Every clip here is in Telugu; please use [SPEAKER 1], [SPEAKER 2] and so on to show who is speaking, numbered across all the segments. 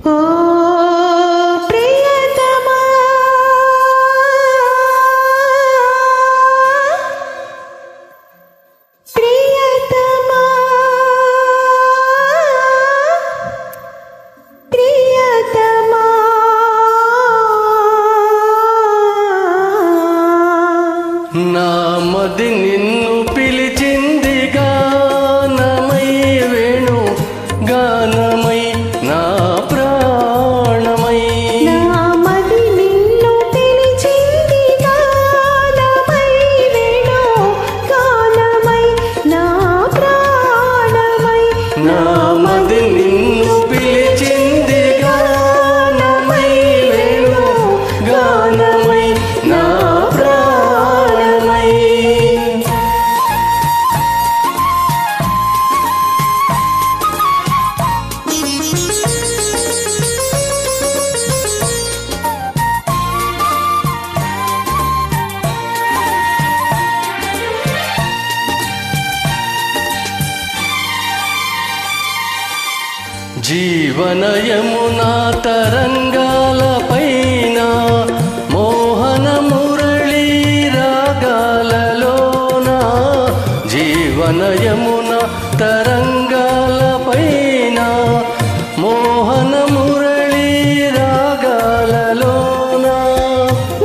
[SPEAKER 1] ఓ ప్రియతమా ప్రియతమా ప్రియతమా
[SPEAKER 2] నా మది నిన్ను పిలిచింది గానమై వేణు గానమై నా ప్రాణమై
[SPEAKER 1] నా మది నిన్ను పిలిచింది గానమై వేణు గానమై నా ప్రాణమై
[SPEAKER 2] నా మది నిన్ను పిలిచింది గానమై వేణు గానమై నా ప్రాణమై జీవనయమునా తరంగాలపైన మోహన మురళీ రాగాలలోన జీవనయమున తరంగాలపైన మోహన మురళీ రాగాలలోన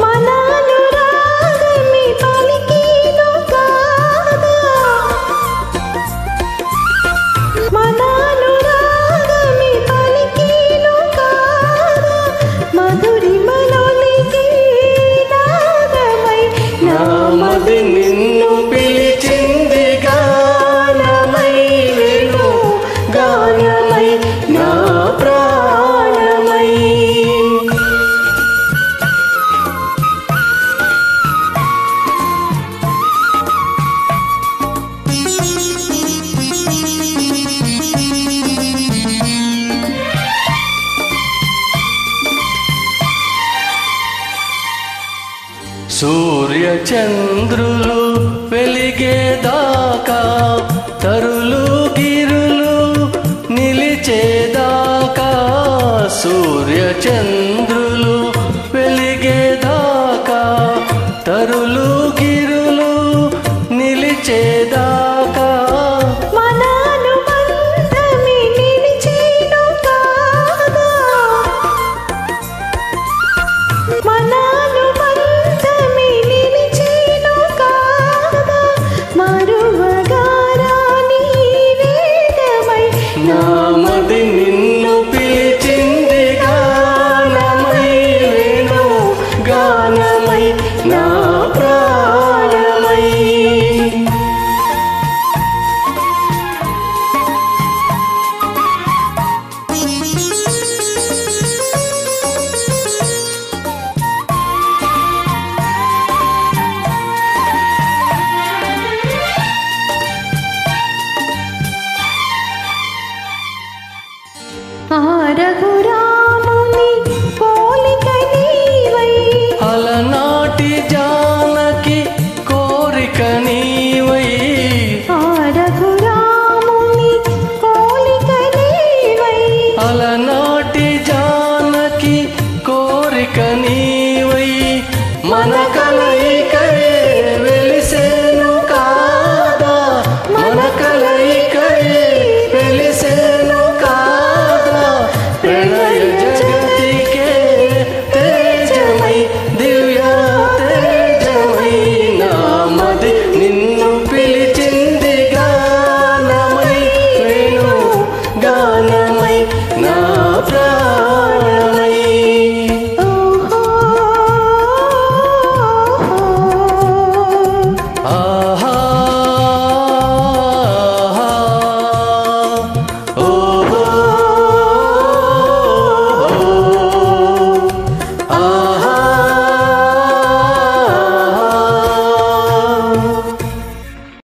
[SPEAKER 1] మనానురాగమి పలికిను కాదా మనానురాగమి పలికిను కాదా మధురిమలోలికి నాదమై
[SPEAKER 2] నా మది నిన్ను పిలిచింది గానమై వేణు గానమై నా ప్రాణమై సూర్య చంద్రులు వెలిగేదాకా తరులు గిరులు నిలిచేదాకా సూర్య చంద్రులు వెలిగేదాకా తరులు గిరులు నిలిచేదాకా
[SPEAKER 1] మనానుబంధమి నిలిచేను కాదా మనానుబంధమి నిలిచేను కాదా మరువగారాని వేగమై
[SPEAKER 2] నా మది నిన్ను పిలిచింది గానమై వేణు గానమై నా ప్రాణమై
[SPEAKER 1] ఆ రఘురాముని